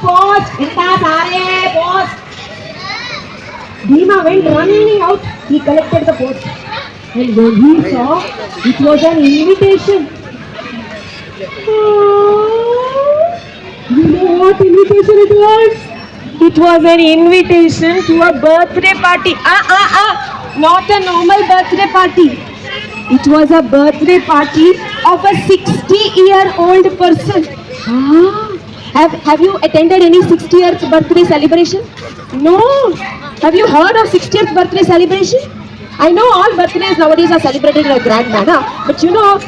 pause. Pause. Bhima went running out. He collected the post. And when he saw, it was an invitation. You know what invitation it was? It was an invitation to a birthday party. Not a normal birthday party. It was a birthday party of a 60-year-old person. Have you attended any 60th birthday celebration? No. Have you heard of 60th birthday celebration? I know all birthdays nowadays are celebrated in a grand manner, but you know,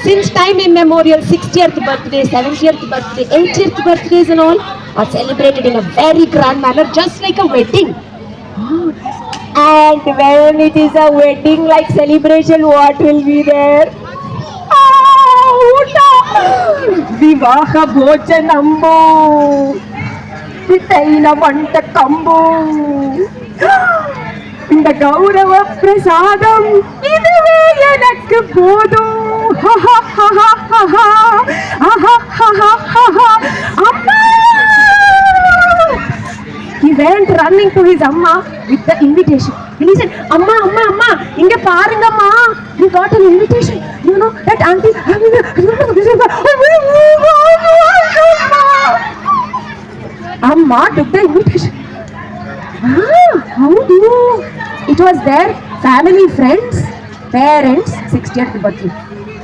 since time immemorial, 60th birthday, 70th birthday, 80th birthdays and all are celebrated in a very grand manner, just like a wedding. And when it is a wedding like celebration, what will be there? ವಿವಾಹ ಭೋಜನಂಬು ವಿತೈನ ವಂಟಕಂಬು இந்த கௌரவ பிரசாதம் இதுவே எனக்கு போதும். அம்மா! He went running to his amma with the invitation. And he said, Amma, Amma, Amma, inga parunga amma, we got an invitation. You know that auntie. Amma took the invitation. How do? It was their family, friends, parents, 60th birthday.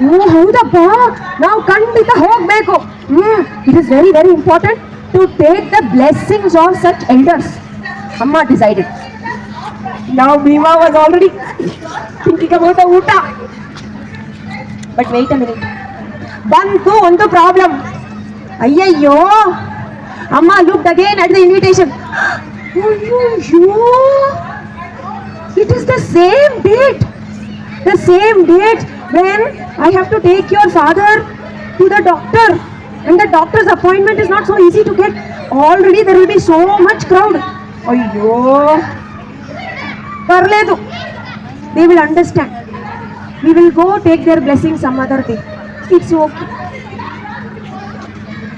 Oh, ಹೌದಪ್ಪ, ನಾವು ಖಂಡಿತ ಹೋಗಬೇಕು. It is very, very important to take the blessings of such elders. Amma decided. Now Bhima was already thinking about the uta. But wait a minute. Bantu ಒಂದು problem. ಅಯ್ಯಯ್ಯೋ. Amma looked again at the invitation. It is the same date. The same date when I have to take your father to the doctor. And the doctor's appointment is not so easy to get. Already there will be so much crowd. Ayyo. Parledu. They will understand. We will go take their blessing some other day. It's okay.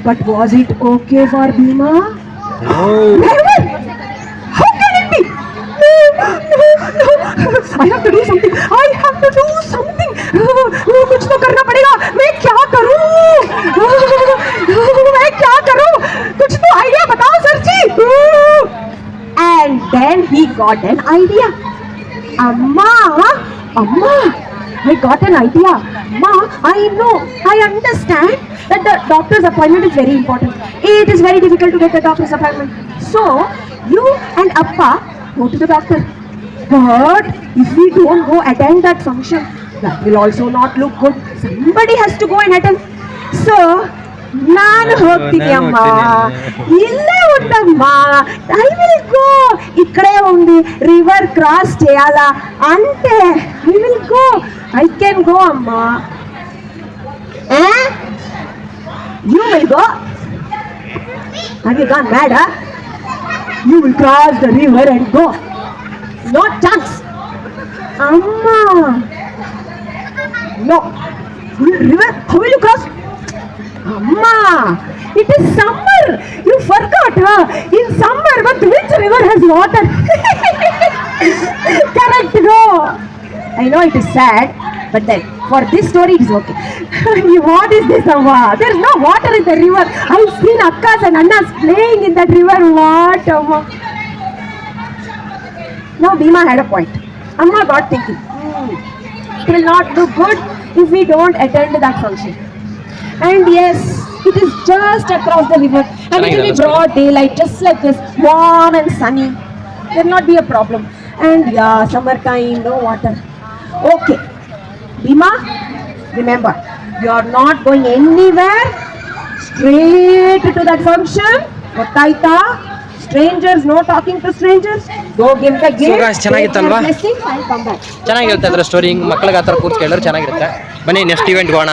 But was it okay for Bhima? Never. How can it be? No. I have to do something. कुछ तो करना पड़ेगा. मैं क्या करूं? कुछ तो idea बताओ sir ji. And then he got an idea. Amma, I got an idea. Ma, I know, I understand that the doctor's appointment is very important. It is very difficult to get the doctor's appointment. So, you and Appa go to the doctor. But if we don't go attend that function, that will also not look good. Somebody has to go and attend. So, ನಾನು ಹೋಗ್ತೀನಿ ಅಮ್ಮ, ಇಲ್ಲೇ ఉందమ్మ, I will go. ఇక్కడే ఉంది, river cross చేయాలా అంటే I will go. I can go అమ్మ. You will go? Have you gone mad? You will cross the river and go. No chance. Amma. No. River? How will you cross? Amma, it is summer. You forgot, huh? In summer, but which river has water? Correct, no. I know it is sad, but then for this story it is okay. What is this, Amma? There is no water in the river. I have seen Akkas and Annas playing in that river. What, Amma? Now Bhima had a point. Amma got thinking, it will not look good if we don't attend that function. And yes, it is just across the river, and it will be broad daylight, just like this, warm and sunny. There will not be a problem. And yeah, summertime, no water. Okay, Bhima, remember, you are not going anywhere. Straight to that function. Gottaita? Strangers, no talking to strangers. Go give the gift. So guys, ಚೆನ್ನಾಗಿತ್ತಲ್ವಾ? ಚೆನ್ನಾಗಿರುತ್ತೆ ಅದರ story. ಮಕ್ಕಳಿಗೆ ಆ ಥರ ಕೂತ್ಕೊಳ್ಳೋರು ಚೆನ್ನಾಗಿರುತ್ತೆ. ಬನ್ನಿ next event ಹೋಗೋಣ.